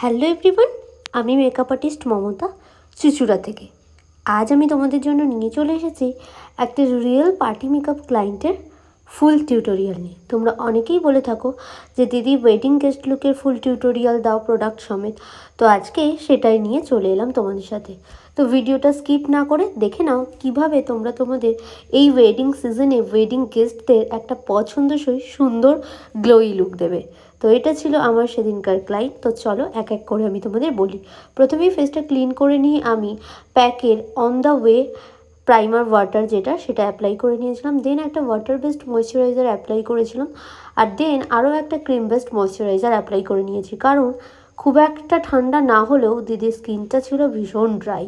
Hello everyone, আমি makeup artist Mamata Chuchura থেকে। আজ আমি তোমাদের জন্য নিয়ে চলে এসেছি একটা রিয়েল পার্টি মেকআপ ক্লায়েন্টের ফুল টিউটোরিয়াল নিয়ে। তোমরা অনেকেই বলে থাকো যে দিদি ওয়েডিং গেস্ট লুকের ফুল টিউটোরিয়াল দাও প্রোডাক্ট সমেত। তো আজকে সেটাই নিয়ে চলে এলাম তোমাদের সাথে। তো ভিডিওটা স্কিপ না করে দেখে নাও কিভাবে তোমরা তোমাদের এই ওয়েডিং সিজনে ওয়েডিং গেস্টদের একটা পছন্দসই সুন্দর গ্লোই লুক দেবে। তো এটা ছিল আমার সেদিনকার ক্লায়েন্ট। তো চলো এক এক করে আমি তোমাদের বলি। প্রথমেই ফেসটা ক্লিন করে নিয়ে আমি প্যাকের on the way primer water সেটা অ্যাপ্লাই করে নিয়েছিলাম। দেন একটা ওয়াটার বেসড ময়শ্চারাইজার অ্যাপ্লাই করেছিলাম। আর দেন আরও একটা ক্রিম বেসড ময়শ্চারাইজার অ্যাপ্লাই করে নিয়েছি, কারণ খুব একটা ঠান্ডা না হলেও দিদির স্কিনটা ছিল ভীষণ ড্রাই।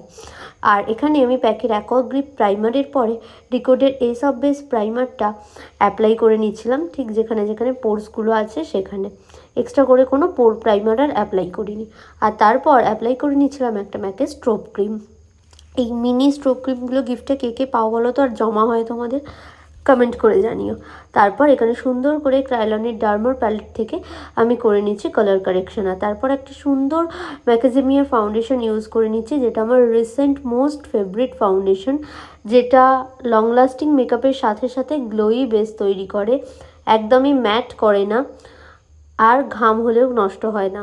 আর এখানে আমি প্যাকের অ্যাকোয়াগ্রিপ প্রাইমারের পরে ডিকোডের এস অফ বেস প্রাইমারটা অ্যাপ্লাই করে নিচ্ছিলাম, ঠিক যেখানে যেখানে পোর্সগুলো আছে সেখানে। এক্সট্রা করে কোনো পোর প্রাইমার আর অ্যাপ্লাই করিনি। আর তারপর অ্যাপ্লাই করে নিচ্ছিলাম একটা ম্যাকের স্ট্রোব ক্রিম। এই মিনি স্ট্রোব ক্রিমগুলো গিফটে কে কে পাও বলো তো, আর জমা হয় তোমাদের, কমেন্ট করে জানিও। তারপর এখানে সুন্দর করে ক্রায়োলনের ডার্মার প্যালেট থেকে আমি করে নিচ্ছি কালার কারেকশন। আর তারপর একটা সুন্দর ম্যাকাজেমিয়া ফাউন্ডেশন ইউজ করে নিচ্ছি, যেটা আমার রিসেন্ট মোস্ট ফেভারিট ফাউন্ডেশন, যেটা লং লাস্টিং মেকআপের সাথে সাথে গ্লোই বেস তৈরি করে, একদমই ম্যাট করে না, আর ঘাম হলেও নষ্ট হয় না।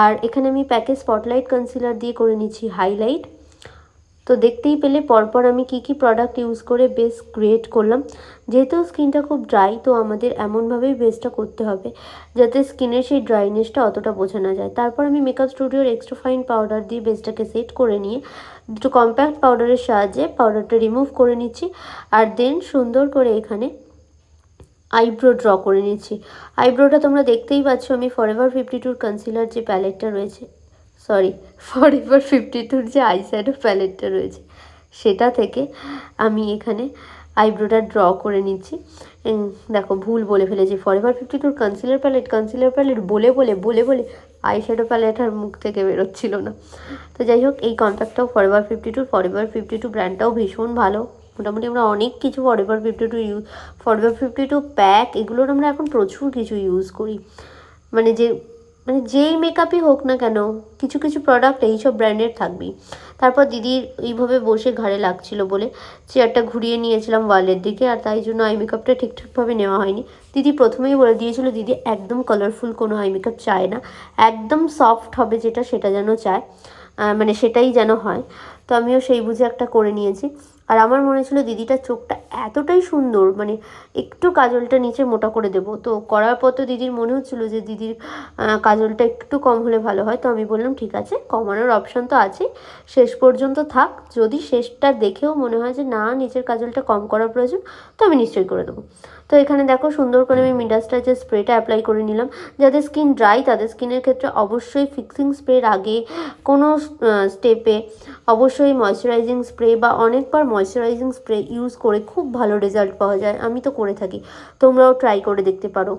আর এখানে আমি প্যাকে স্পটলাইট কনসিলার দিয়ে করে নিচ্ছি হাইলাইট। তো দেখতেই পেলে পরপর আমি কি কি প্রোডাক্ট ইউজ করে বেস ক্রিয়েট করলাম। যেহেতু স্কিনটা খুব ড্রাই, তো আমাদের এমনভাবেই বেসটা করতে হবে যাতে স্কিনের সেই ড্রাইনেসটা অতটা বোঝা না যায়। তারপর আমি মেকআপ স্টুডিওর এক্সট্রা ফাইন পাউডার দিয়ে বেসটাকে সেট করে নিয়ে দুটো কম্প্যাক্ট পাউডারের সাহায্যে পাউডারটা রিমুভ করে নিচ্ছি। আর দেন সুন্দর করে এখানে আইব্রো ড্র করে নিচ্ছি। আইব্রোটা তোমরা দেখতেই পাচ্ছ, আমি ফরএভার 52 কনসিলার যে প্যালেটটা রয়েছে, ফরএভার 52 যে আইশ্যাডো প্যালেটটা রয়েছে সেটা থেকে আমি এখানে আইব্রোটা ড্র করে নিচ্ছি। দেখো, ভুল বলে ফেলেছি, ফরএভার 52 কনসিলার প্যালেট বলে আইশ্যাডো প্যালেট আর মুখ থেকে বেরোচ্ছিল না। তো যাই হোক, এই কম্প্যাক্টটাও ফরএভার 52 ব্র্যান্ডটাও ভীষণ ভালো। মোটামুটি আমরা অনেক কিছু ফরএভার 52 প্যাক, এগুলোর আমরা এখন প্রচুর কিছু ইউজ করি। মানে যেই মেকআপই হোক না কেন, কিছু কিছু প্রোডাক্ট এইসব ব্র্যান্ডের থাকবেই। তারপর দিদির এইভাবে বসে ঘাড়ে লাগছিল বলে চেয়ারটা ঘুরিয়ে নিয়েছিলাম ওয়ালের দিকে, আর তাই জন্য আই মেকআপটা ঠিকঠাকভাবে নেওয়া হয়নি। দিদি প্রথমেই বলে দিয়েছিল দিদি একদম কালারফুল কোনো আই মেকআপ চায় না, একদম সফট হবে সেটা যেন চায়, মানে সেটাই যেন হয়। তো আমিও সেই বুঝে একটা করে নিয়েছি। আর আমার মনে ছিল দিদিটার চোখটা এতটাই সুন্দর, মানে একটু কাজলটা নিচে মোটা করে দেবো। তো করার পর তো দিদির মনে হচ্ছিলো যে দিদির কাজলটা একটু কম হলে ভালো হয়। তো আমি বললাম ঠিক আছে, কমানোর অপশান তো আছে, শেষ পর্যন্ত থাক। যদি শেষটা দেখেও মনে হয় যে না, নিচের কাজলটা কম করার প্রয়োজন, তো আমি নিশ্চয়ই করে দেবো। তো এখানে দেখো সুন্দর করে আমি মিডাস টাচের স্প্রেটা অ্যাপ্লাই করে নিলাম। যাদের স্কিন ড্রাই তাদের স্কিনের ক্ষেত্রে অবশ্যই ফিক্সিং স্প্রের আগে কোনো স্টেপে অবশ্যই ময়শ্চারাইজিং স্প্রে বা অনেকবার ময়শ্চারাইজিং স্প্রে ইউজ করে খুব ভালো রেজাল্ট পাওয়া যায়। আমি তো করে থাকি, তোমরাও ট্রাই করে দেখতে পারো।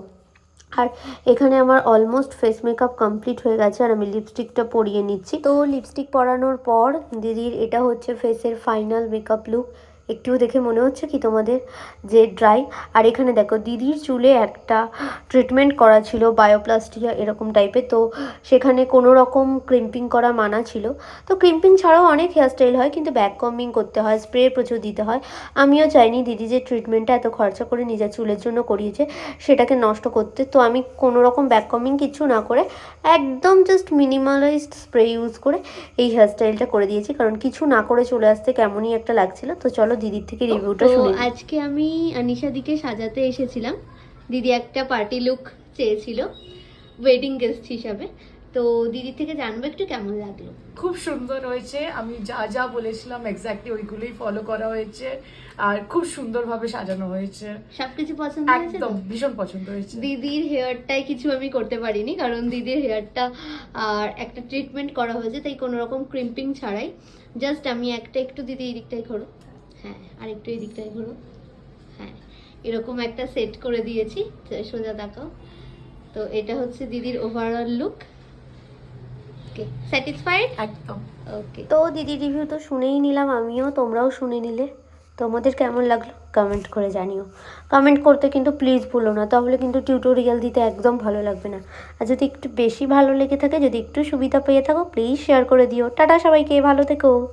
আর এখানে আমার অলমোস্ট ফেস মেকআপ কমপ্লিট হয়ে গেছে, আর আমি লিপস্টিকটা পরিয়ে নিচ্ছি। তো লিপস্টিক পরানোর পর দিদির এটা হচ্ছে ফেসের ফাইনাল মেকআপ লুক। একটুও দেখে মনে হচ্ছে কি তোমাদের যে ড্রাই? আর এখানে দেখো দিদির চুলে একটা ট্রিটমেন্ট করা ছিল বায়োপ্লাস্টিয়া এরকম টাইপের, তো সেখানে কোনো রকম ক্রিম্পিং করা মানা ছিল। তো ক্রিম্পিং ছাড়াও অনেক হেয়ারস্টাইল হয়, কিন্তু ব্যাক কম্বিং করতে হয়, স্প্রে প্রচুর দিতে হয়। আমিও চাইনি দিদি যে ট্রিটমেন্টটা এত খরচা করে নিজের চুলের জন্য করিয়েছে সেটাকে নষ্ট করতে। তো আমি কোনো রকম ব্যাক কম্বিং কিছু না করে একদম জাস্ট মিনিমালাইজড স্প্রে ইউজ করে এই হেয়ারস্টাইলটা করে দিয়েছি, কারণ কিছু না করে চলে আসতে কেমনই একটা লাগছিল। তো চলো দিদির থেকে রিভিউটা শুনি। আজকে আমি আনিশাদিকে সাজাতে এসেছিলাম। দিদি একটা পার্টি লুক চেয়েছিল ওয়েডিং গেস্ট হিসাবে, তো দিদি থেকে জানবো একটু কেমন লাগলো। খুব সুন্দর হয়েছে, আমি যা যা বলেছিলাম এক্স্যাক্টলি ওইগুলোই ফলো করা হয়েছে, আর খুব সুন্দরভাবে সাজানো হয়েছে। সবকিছু পছন্দ হয়েছে? একদম ভীষণ পছন্দ হয়েছে। দিদির হেয়ারটাই কিছু আমি করতে পারিনি, কারণ দিদির হেয়ারটা আর একটা ট্রিটমেন্ট করা হয়েছে, তাই কোনো রকম ক্রিম্পিং ছাড়াই জাস্ট আমি একটু দিদি এই দিকটাই ঘোরো, হ্যাঁ, আর একটু এই দিকটাই ঘোরো, হ্যাঁ, এরকম একটা সেট করে দিয়েছি। সোজা তাকাও। তো এটা হচ্ছে দিদির ওভারঅল লুক। ওকে, স্যাটিসফাইড? একদম। ওকে, তো দিদির রিভিউ তো শুনেই নিলাম আমিও, তোমরাও শুনে নিলে। তোমাদের কেমন লাগলো কমেন্ট করে জানিও। কমেন্ট করতে কিন্তু প্লিজ ভুলো না, তাহলে কিন্তু টিউটোরিয়াল দিতে একদম ভালো লাগবে না। আর যদি একটু বেশি ভালো লেগে থাকে, যদি একটু সুবিধা পেয়ে থাকো, প্লিজ শেয়ার করে দিও। টাটা সবাইকে, ভালো থেকো।